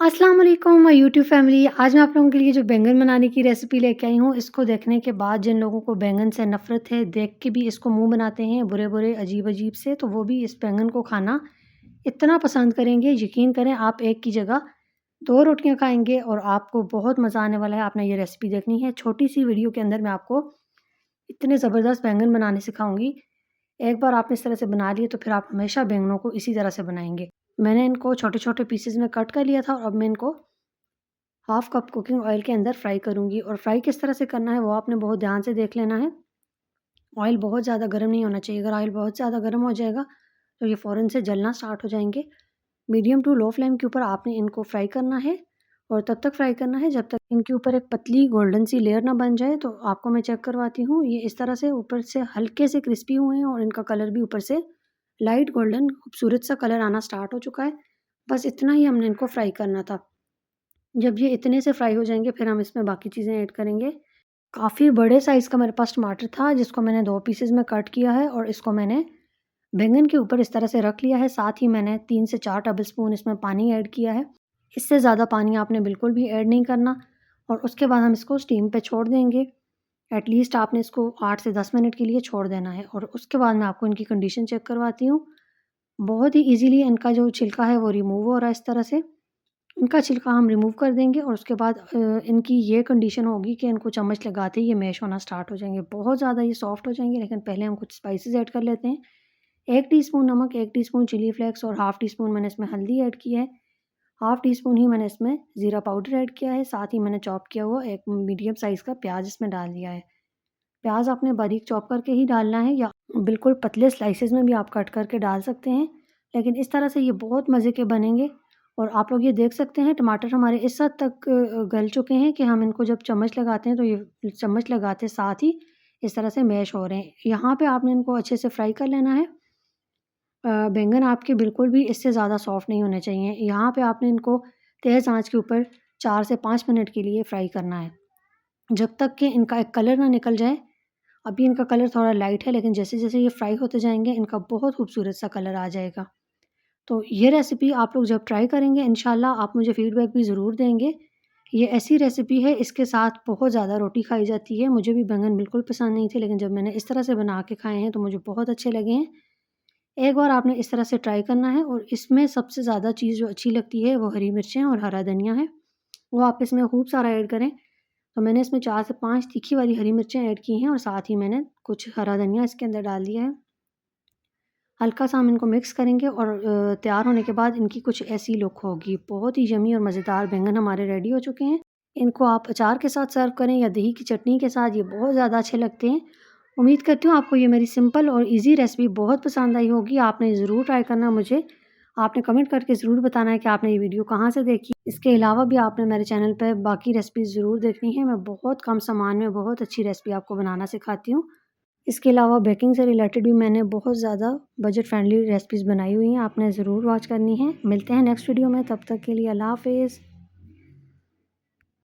अस्सलाम वालेकुम my YouTube family. आज मैं आप लोगों के लिए जो बैंगन बनाने की रेसिपी लेके आई हूँ, इसको देखने के बाद जिन लोगों को बैंगन से नफ़रत है, देख के भी इसको मुँह बनाते हैं बुरे-बुरे, अजीब-अजीब से, तो वो भी इस बैंगन को खाना इतना पसंद करेंगे, यकीन करें आप एक की जगह 2 रोटियाँ खाएँगे और आपको बहुत मज़ा आने वाला है। आपने ये रेसिपी देखनी है। छोटी-सी वीडियो के अंदर मैं आपको इतने ज़बरदस्त बैंगन बनाने सिखाऊँगी। एक बार आपने इस तरह से बना लिए तो फिर आप हमेशा बैंगनों को इसी तरह से बनाएँगे। मैंने इनको छोटे-छोटे पीसेज़ में कट कर लिया था और अब मैं इनको हाफ़ कप कुकिंग ऑयल के अंदर फ्राई करूँगी और फ्राई किस तरह से करना है वो आपने बहुत ध्यान से देख लेना है। ऑयल बहुत ज़्यादा गर्म नहीं होना चाहिए, अगर ऑयल बहुत ज़्यादा गर्म हो जाएगा तो ये फ़ौरन से जलना स्टार्ट हो जाएँगे। मीडियम टू लो फ्लेम के ऊपर आपने इनको फ्राई करना है और तब तक फ्राई करना है जब तक इनके ऊपर एक पतली गोल्डन सी लेयर ना बन जाए। तो आपको मैं चेक करवाती हूँ, ये इस तरह से ऊपर से हल्के से क्रिस्पी हुए हैं और इनका कलर भी ऊपर से लाइट गोल्डन खूबसूरत सा कलर आना स्टार्ट हो चुका है। बस इतना ही हमने इनको फ्राई करना था। जब ये इतने से फ्राई हो जाएँगे फिर हम इसमें बाकी चीज़ें ऐड करेंगे। काफ़ी बड़े साइज़ का मेरे पास टमाटर था जिसको मैंने 2 पीसेज़ में कट किया है और इसको मैंने बैंगन के ऊपर इस तरह से रख लिया है। साथ ही मैंने 3 से 4 टेबलस्पून इसमें पानी ऐड किया है। इससे ज़्यादा पानी आपने बिल्कुल भी ऐड नहीं करना और उसके बाद हम इसको स्टीम पे छोड़ देंगे। एटलीस्ट आपने इसको 8 से 10 मिनट के लिए छोड़ देना है और उसके बाद मैं आपको इनकी कंडीशन चेक करवाती हूँ। बहुत ही ईज़िली इनका जो छिलका है वो रिमूव हो रहा है इस तरह से। इनका छिलका हम रिमूव कर देंगे और उसके बाद इनकी ये कंडीशन होगी कि इनको चम्मच लगाते ही ये मैश होना स्टार्ट हो जाएँगे। बहुत ज़्यादा ये सॉफ्ट हो जाएँगे, लेकिन पहले हम कुछ स्पाइसेस ऐड कर लेते हैं। 1 टीस्पून नमक, 1 टीस्पून चिली फ्लेक्स और हाफ़ टी स्पून मैंने इसमें हल्दी ऐड की है। हाफ़ टी स्पून ही मैंने इसमें ज़ीरा पाउडर ऐड किया है। साथ ही मैंने चॉप किया हुआ एक मीडियम साइज़ का प्याज़ इसमें डाल दिया है। प्याज़ आपने बारीक चॉप करके ही डालना है या बिल्कुल पतले स्लाइसेस में भी आप कट करके डाल सकते हैं। लेकिन इस तरह से ये बहुत मज़े के बनेंगे और आप लोग ये देख सकते हैं टमाटर हमारे इस हद तक गल चुके हैं कि हम इनको जब चम्मच लगाते हैं तो ये चम्मच लगाते साथ ही इस तरह से मैश हो रहे हैं। यहाँ पे आपने इनको अच्छे से फ्राई कर लेना है। बैंगन आपके बिल्कुल भी इससे ज़्यादा सॉफ्ट नहीं होने चाहिए। यहाँ पे आपने इनको तेज़ आँच के ऊपर 4 से 5 मिनट के लिए फ्राई करना है। जब तक कि इनका एक कलर ना निकल जाए। अभी इनका कलर थोड़ा लाइट है, लेकिन जैसे-जैसे ये फ्राई होते जाएँगे इनका बहुत खूबसूरत सा कलर आ जाएगा। तो ये रेसिपी आप लोग जब ट्राई करेंगे इंशाल्लाह आप मुझे फ़ीडबैक भी ज़रूर देंगे। ये ऐसी रेसिपी है, इसके साथ बहुत ज़्यादा रोटी खाई जाती है। मुझे भी बैंगन बिल्कुल पसंद नहीं थे, लेकिन जब मैंने इस तरह से बना के खाए हैं तो मुझे बहुत अच्छे लगे हैं। एक बार आपने इस तरह से ट्राई करना है और इसमें सबसे ज़्यादा चीज़ जो अच्छी लगती है वो हरी मिर्चें और हरा धनिया है। वो आप इसमें खूब सारा ऐड करें। तो मैंने इसमें 4 से 5 तीखी वाली हरी मिर्चें ऐड की हैं और साथ ही मैंने कुछ हरा धनिया इसके अंदर डाल दिया है। हल्का-सा हम इनको मिक्स करेंगे और तैयार होने के बाद इनकी कुछ ऐसी लुक होगी। बहुत ही यम्मी और मज़ेदार बैंगन हमारे रेडी हो चुके हैं। इनको आप अचार के साथ सर्व करें या दही की चटनी के साथ, ये बहुत ज़्यादा अच्छे लगते हैं। उम्मीद करती हूँ आपको ये मेरी सिंपल और ईज़ी रेसिपी बहुत पसंद आई होगी। आपने ज़रूर ट्राई करना मुझे। आपने कमेंट करके ज़रूर बताना है कि आपने ये वीडियो कहाँ से देखी। इसके अलावा भी आपने मेरे चैनल पे बाकी रेसिपीज़ ज़रूर देखनी है। मैं बहुत कम सामान में बहुत अच्छी रेसिपी आपको बनाना सिखाती हूँ। इसके अलावा बेकिंग से रिलेटेड भी मैंने बहुत ज़्यादा बजट फ्रेंडली रेसिपीज़ बनाई हुई हैं, आपने ज़रूर वॉच करनी है। मिलते हैं नेक्स्ट वीडियो में, तब तक के लिए अल्लाह हाफ़िज़।